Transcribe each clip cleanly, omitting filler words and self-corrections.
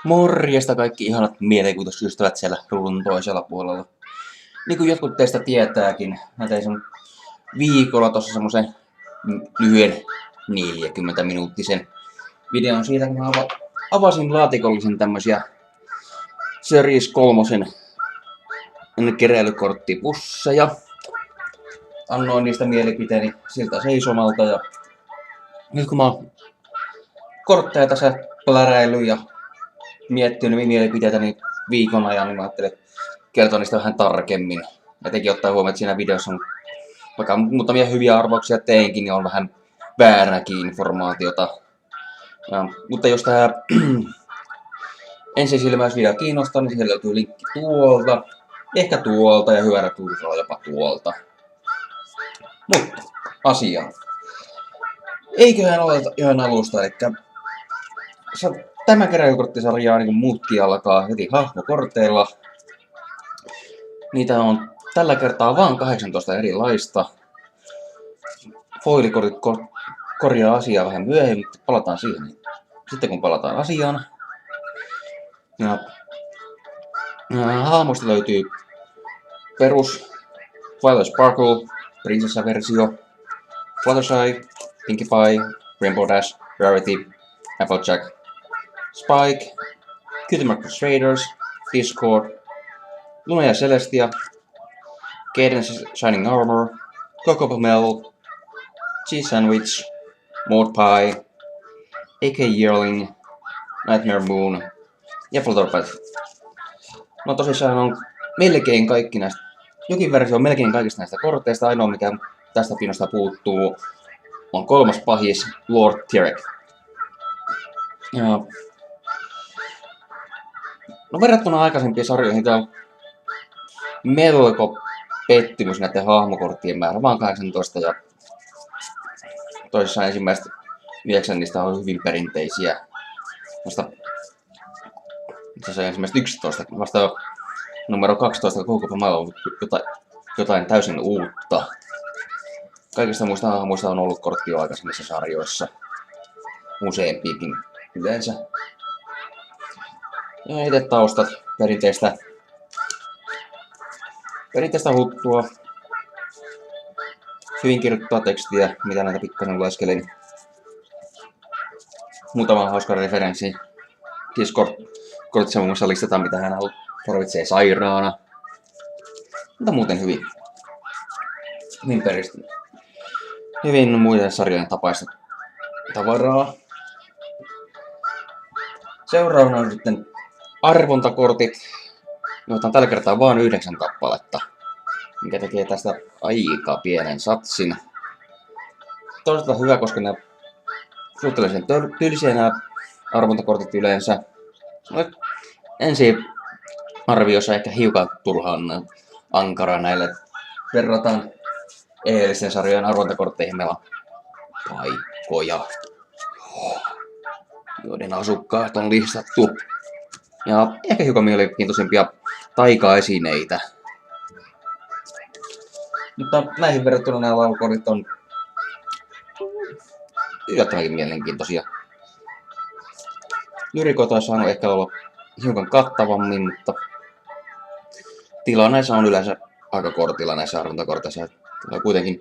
Morjesta kaikki ihanat mielikuvitusystävät siellä ruudun toisella puolella. Niin kuin jotkut teistä tietääkin, mä tein sen viikolla tossa semmosen lyhyen 40-minuuttisen videon siitä, kun mä avasin laatikollisen tämmösiä Series 3 keräilykorttipusseja. Annoin niistä mielipiteeni siltä seisomalta ja nyt kun mä oon kortteja tässä pläräillyt ja miettinyt mielipiteitäni viikon ajan, niin mä ajattelin kertoa niistä vähän tarkemmin. Etenkin ottaa huomioon, että siinä videossa on vaikka muutamia hyviä arvauksia teinkin, niin on vähän vääränäkin informaatiota. Mutta jos tää ensisilmäysvideo kiinnostaa, niin siellä löytyy linkki tuolta, ehkä tuolta ja hyvällä tuulella jopa tuolta. Mutta asiaan. Eiköhän aloita ihan alusta, eli tämä keräilykorttisarja niin muutkin alkaa heti hahmokorteilla. Niitä on tällä kertaa vain 18 erilaista. Foilikortit korjaa asiaa vähän myöhemmin, mutta palataan siihen sitten kun palataan asiaan. Hahmosta löytyy perus Twilight Sparkle, prinsessaversio, Fluttershy, Pinkie Pie, Rainbow Dash, Rarity, Applejack, Spike, Cutie Mark Raiders, Discord, Luna ja Celestia, Cadence Shining Armor, Cocopomel, Cheese Sandwich, Maud Pie, AK Yearling, Nightmare Moon ja Flutterpat. No tosissaan on melkein kaikki näistä, jokin versio on melkein kaikista näistä korteista. Ainoa mikä tästä pinosta puuttuu on kolmas pahis, Lord Tyrek. No verrattuna aikaisempiin sarjoihin tää on melko pettymys näiden hahmokorttien määrä, vaan 18 ja toisessa ensimmäiset 9 niistä on hyvin perinteisiä. Vasta ensimmäiset 11, vasta numero 12 Cocopomel on jotain täysin uutta. Kaikista muista hahmoista on ollut kortti jo aikaisemmissa sarjoissa. Useampiakin yleensä. Ja itse taustat perinteistä huttua. Hyvin kirjoittaa tekstiä, mitä näitä pikkasen lueskelin. Muutama hauska referenssi. Discord-kortissa muun muassa listataan, mitä hän tarvitsee sairaana. Mutta muuten hyvin muiden sarjojen tapaista tavaraa. Seuraavana on sitten arvontakortit, joita on tällä kertaa vain 9 kappaletta, mikä tekee tästä aika pienen satsin. Toisaalta hyvä, koska ne suhteellisen tylsiä nämä arvontakortit yleensä. Ensi arviossa ehkä hiukan turhaan ankara näille. Verrataan edellisten sarjojen arvontakortteihin, meillä on paikkoja, joiden asukkaat on listattu. Ja ehkä hiukan mielenkiintoisempia taikaesineitä. Mutta näihin verrattuna nämä laulukortit on yllättävänkin mielenkiintoisia. Lyrikoita olisi saanut ehkä olla hiukan kattavammin, mutta tila näissä on yleensä aika kortilla näissä arvontakorteissa. Kuitenkin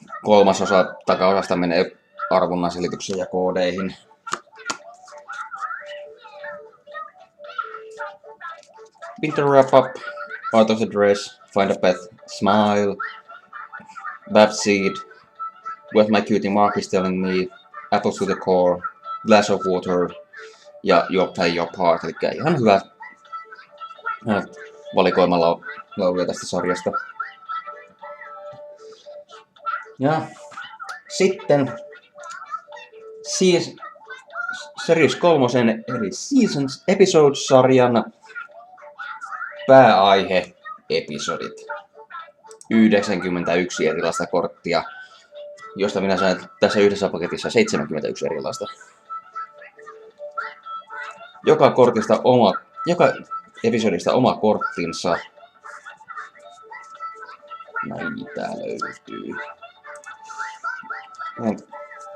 1/3 takaosasta menee arvonnan selityksiin ja koodeihin. Winter Wrap Up, Out of the Dress, Find a Pet, Smile, Babseed, What My Cutie Mark is Telling Me, Apples to the Core, Glass of Water ja Your Play Your Part, eli ihan hyvä valikoima lauluja tästä sarjasta. Ja sitten Series 3 eli Seasons Episodes-sarjan pääaihe-episodit. 91 erilaista korttia, josta minä sain tässä yhdessä paketissa 71 erilaista. Joka episodista oma korttinsa. Näitä löytyy.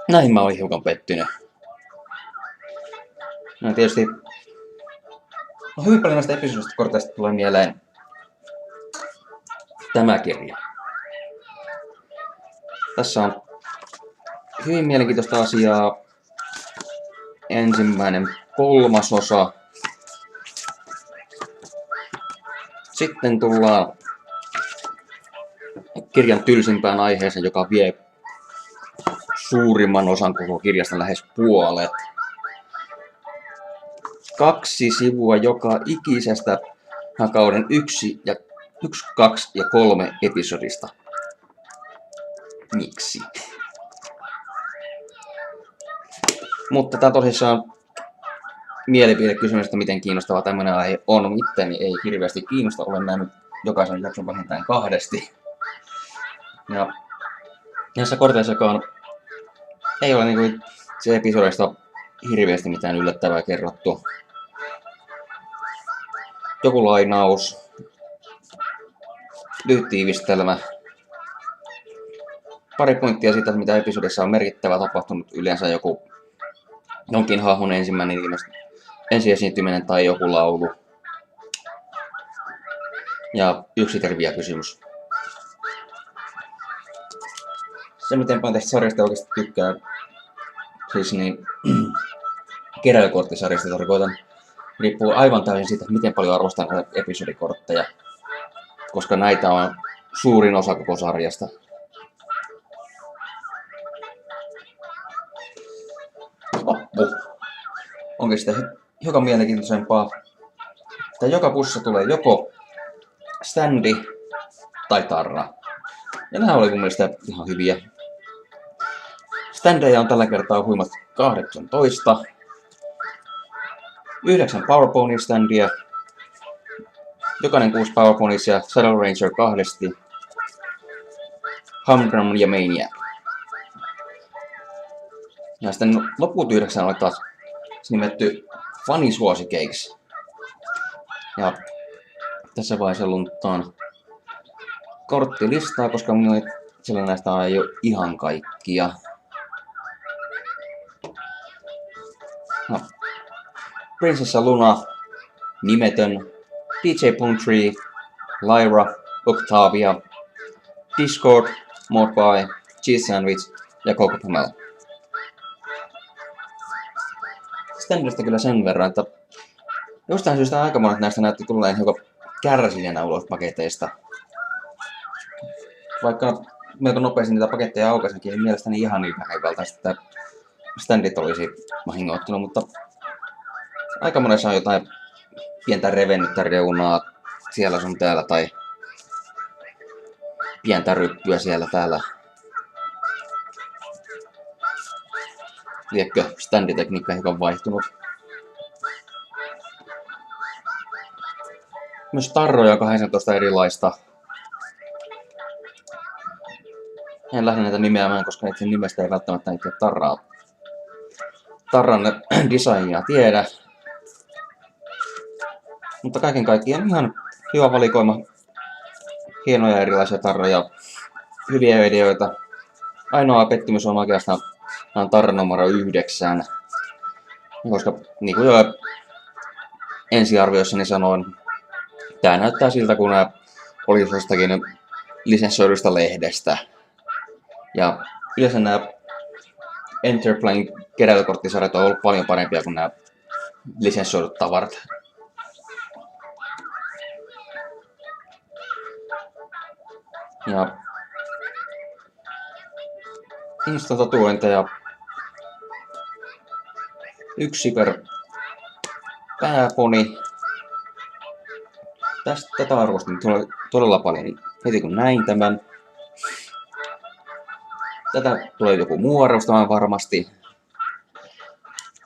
Näihin mä olin hiukan pettynyt. No tietysti No, hyvin paljon näistä episodista korteista tulee mieleen tämä kirja. Tässä on hyvin mielenkiintoista asiaa. Ensimmäinen 3. Sitten tullaan kirjan tylsimpään aiheeseen, joka vie suurimman osan koko kirjasta, lähes puolet. 2 sivua joka ikisestä kauden 1, 2 ja 3 episodista. Miksi? Mutta tämä tosissaan mielipidekysymys, että miten kiinnostava tämmöinen aihe on. Mitteni ei hirveästi kiinnosta, olen nähnyt jokaisen jakson vähintään 2. Ja näissä korteissakaan ei ole niin se episodista hirveästi mitään yllättävää kerrottu. Joku lainaus, lyhyt tiivistelmä, pari pointtia siitä, mitä episodissa on merkittävää tapahtunut, yleensä jonkin hahmon ensiesiintyminen tai joku laulu. Ja yksi trivia kysymys. Se, miten paljon tästä sarjasta oikeasti tykkää, siis niin keräilykorttisarjasta tarkoitan, riippuu aivan täysin siitä, miten paljon arvostan näitä episodikortteja, koska näitä on suurin osa koko sarjasta. Loppu onkin sitten hiukan mielenkiintoisempaa, että joka pussissa tulee joko standi tai tarra. Ja nämä oli mun mielestä ihan hyviä. Standeja on tällä kertaa huimat 18. 9 Powerpony standia. Jokainen 6 Powerponys ja Saddle Ranger 2. Humdrum ja Maniac. Ja sitten loput 9 oli taas nimetty fanisuosikeiksi. Ja tässä vaiheessa lunttaan korttilistaa, koska sillä näistä ei ole ihan kaikkia. No. Prinsessa Luna, Nimetön, DJ Plumtree, Lyra, Octavia, Discord, Modby, Cheese Sandwich ja Coco Pamela. Standista kyllä sen verran, että jostain syystä aika monet näistä näytti tulleen hiukan kärsineenä ulos paketeista. Vaikka melko nopeasti niitä paketteja aukaisinkin, niin mielestäni ihan niin vähävaltaista, että standit olisi vahingoittunut, mutta aika monessa on jotain pientä revennyttä reunaa siellä sun täällä tai pientä ryppyä siellä täällä. Liekö standitekniikka hiukan vaihtunut. Myös tarroja 18 erilaista. En lähde näitä nimeämään, koska itse nimestä ei välttämättä itse tarran designia tiedä. Mutta kaiken kaikkiaan ihan hyvä valikoima. Hienoja erilaisia tarroja. Hyviä ideoita. Ainoa pettymys on oikeastaan tarra numero 9. Koska niin kuin jo ensiarvioissani sanoin, tää näyttää siltä, kun nämä olisi jostakin lisenssoidusta lehdestä. Ja yleensä nämä Enterplayn keräilykorttisarjat on ollut paljon parempia kuin nämä lisenssoidut tavarat. Ja insta-tatuointeja. 1 per pääponi. Tätä arvostin todella paljon heti kun näin tämän. Tätä tulee joku muu arvostamaan varmasti.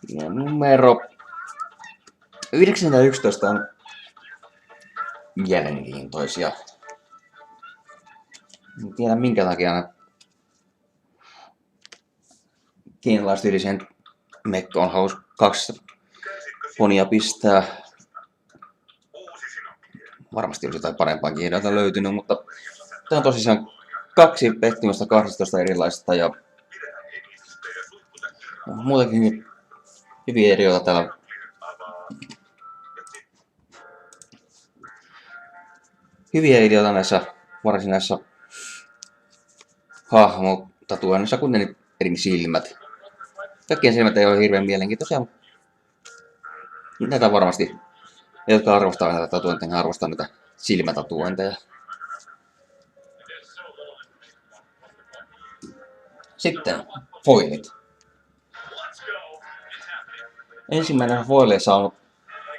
Ja numero 9 ja 11 on mielenkiintoisia. En tiedä minkä takia kiinalaistyylisen mekkoon halusi 2 ponia pistää. Varmasti olisi jotain parempaa kieltä löytynyt, mutta tämä on tosissaan 2 pettymystä 12 erilaista ja muutenkin hyviä ideoita täällä hyviä ideoita näissä varsinaisissa hahmotatuoinnissa, kuten eri silmät. Kaikkien silmät ei ole hirveän mielenkiintoisia, mutta näitä varmasti, ne jotka arvostaa näitä tatuointeja, arvostaa näitä silmätatuointeja. Sitten foilit. Ensimmäinen foileissa on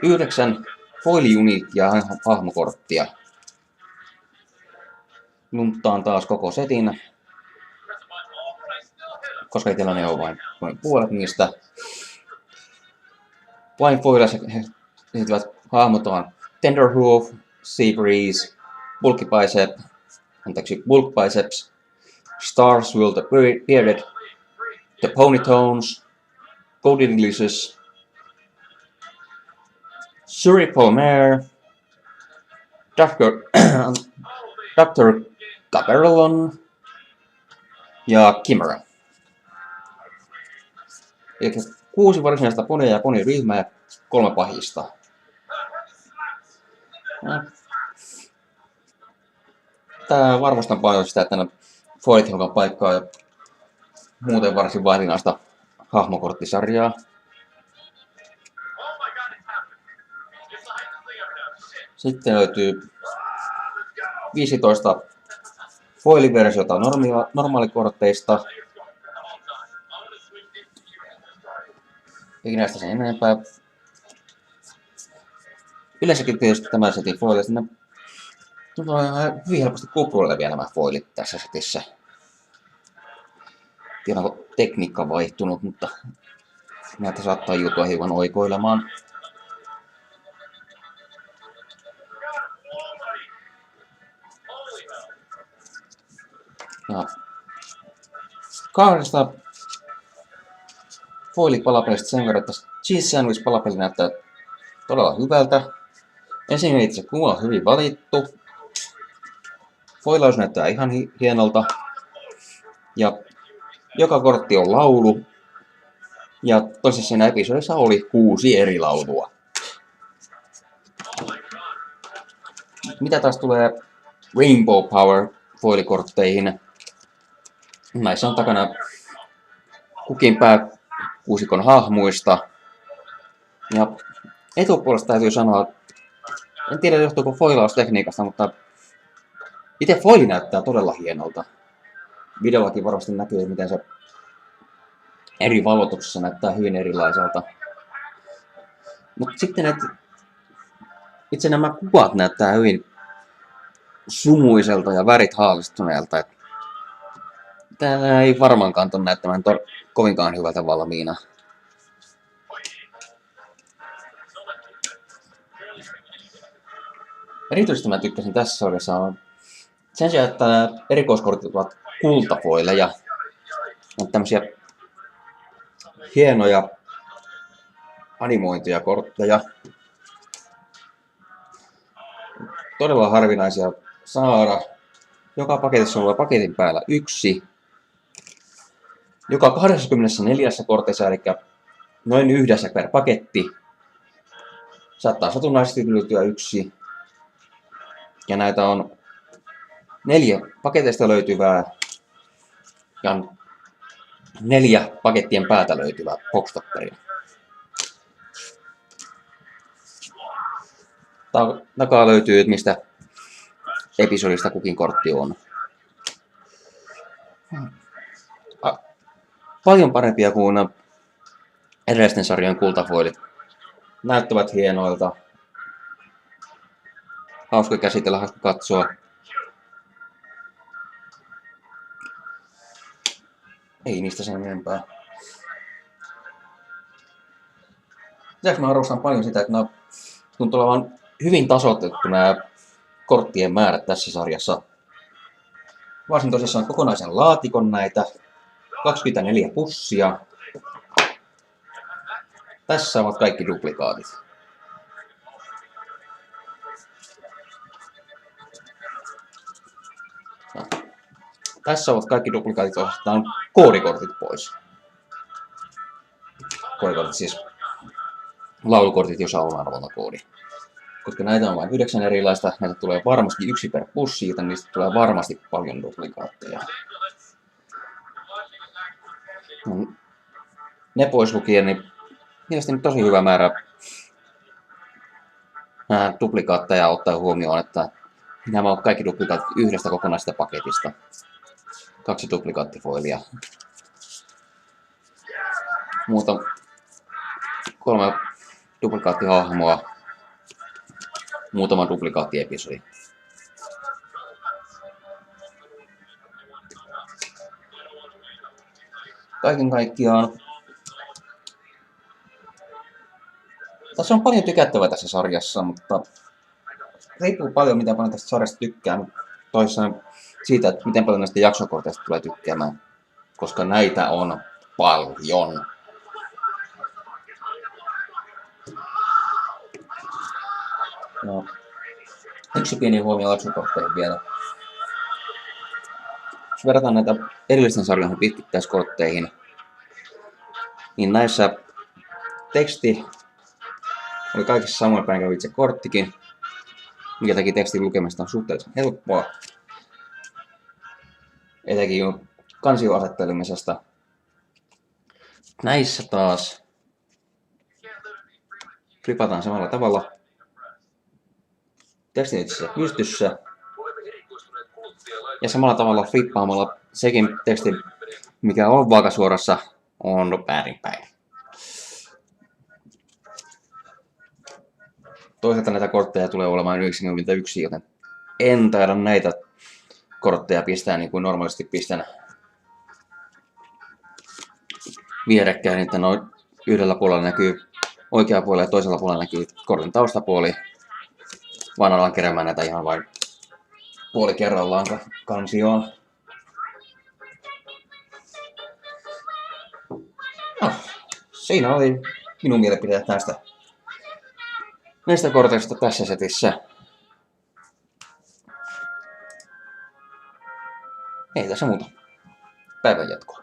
9 foili-uniikkia hahmokorttia. Lunttaan taas koko setin, koska itselläni on vain puolet niistä. Vain foileissa esiintyvät hahmot on Tenderhoof, Seabreeze, Bulk Biceps, Starswill the Bearded, The Ponytones, Golden Delicious, Surrey Mare, Dr. Gaberlon ja Chimera. Eli 6 varsinaista ponia ja poniryhmää ja 3 pahista. Tää varmistan paljon sitä, että nämä foilit hiukan paikkaa ja muuten varsin vaillinaista hahmokorttisarjaa. Sitten löytyy 15 foiliversiota normaalikorteista. Ei näistä sen enempää. Yleensäkin tietysti tämän setin foileista tuntuu hyvin helposti kupruilevia nämä foilit tässä setissä. Tiedän, onko tekniikka vaihtunut, mutta näitä saattaa joutua hiukan oikoilemaan. Ja 2 foilipalapelista sen verran, että Cheese Sandwich palapeli näyttää todella hyvältä. Ensimmäinen itse kuva on hyvin valittu. Foilaus näyttää ihan hienolta. Ja joka kortti on laulu. Ja toisessa siinä episodissa oli 6 eri laulua. Mitä taas tulee Rainbow Power foilikortteihin? Näissä on takana kukin pääkuusikon hahmuista. Ja etupuolesta täytyy sanoa, en tiedä johtuuko foilaustekniikasta, mutta itse foili näyttää todella hienolta. Videollakin varmasti näkyy, miten se eri valotuksessa näyttää hyvin erilaiselta. Mutta sitten itse nämä kuvat näyttää hyvin sumuiselta ja värit haalistuneelta. Tää ei varmaankaan ton näyttämään kovinkaan hyvältä valmiina. Erityisesti mä tykkäsin tässä sarjassa on sen sijaan, että erikoiskortit ovat kultafoileja. On tämmösiä hienoja animointia kortteja. Todella harvinaisia saada. Joka paketissa on paketin päällä 1. Joka 24 kortissa, eli noin 1 per paketti. Saattaa satunnaisesti löytyä 1. Ja näitä on 4 paketeista löytyvää ja 4 pakettien päätä löytyvää boxtopperia. Takaa löytyy, mistä episodista kukin kortti on. Paljon parempia kuin edellisten sarjojen kultafoilit. Näyttävät hienoilta. Hauska käsitellä, hauska katsoa. Ei niistä sen enempää. Lisäksi mä arvostan paljon sitä, että tuntuu olevan hyvin tasoitettu nämä korttien määrät tässä sarjassa. Varsin tosissaan kokonaisen laatikon näitä. 24 pussia. Tässä ovat kaikki duplikaatit. Tässä ovat kaikki duplikaatit, otetaan koodikortit pois. Koodikortit siis laulukortit, joissa on arvontakoodi. koska näitä on vain 9 erilaista, näitä tulee varmasti 1 per pussi, joten niistä tulee varmasti paljon duplikaatteja. Ne pois lukien, niin mielestäni tosi hyvä määrä duplikaatteja ottaa huomioon, että nämä ovat kaikki duplikaatit yhdestä kokonaisesta paketista. 2 duplikaattifoilia. 3 duplikaattihahmoa. Muutama duplikaattiepisodi. Kaiken kaikkiaan tässä on paljon tykättävää tässä sarjassa, mutta riippuu paljon mitä paljon tästä sarjasta tykkään. Toisaalta siitä, että miten paljon näistä jaksokorteista tulee tykkäämään, koska näitä on paljon. No, yksi pieni huomio jaksokortteihin vielä. Jos verrataan näitä edellisten sarjojen pitkittäiskortteihin, niin näissä teksti oli kaikissa samoin päin kuin itse korttikin, mikä teki tekstin lukemista on suhteellisen helppoa. Etenkin jo kansioasettelemisesta. Näissä taas flipataan samalla tavalla. Tekstin itse pystyssä. Ja samalla tavalla flippaamalla sekin teksti, mikä on vaakasuorassa, on väärinpäin. Toisaalta näitä kortteja tulee olemaan 91, joten en taida näitä kortteja pistää niin kuin normaalisti pistän vierekkäin, että noin yhdellä puolella näkyy oikea puolella ja toisella puolella näkyy kortin taustapuoli. Vaan alan keräämään näitä ihan vain puoli kerrallaan kansioon. No, siinä oli minun mielipiteet näistä korteista tässä setissä. Ei tässä muuta. Päivän jatkoa.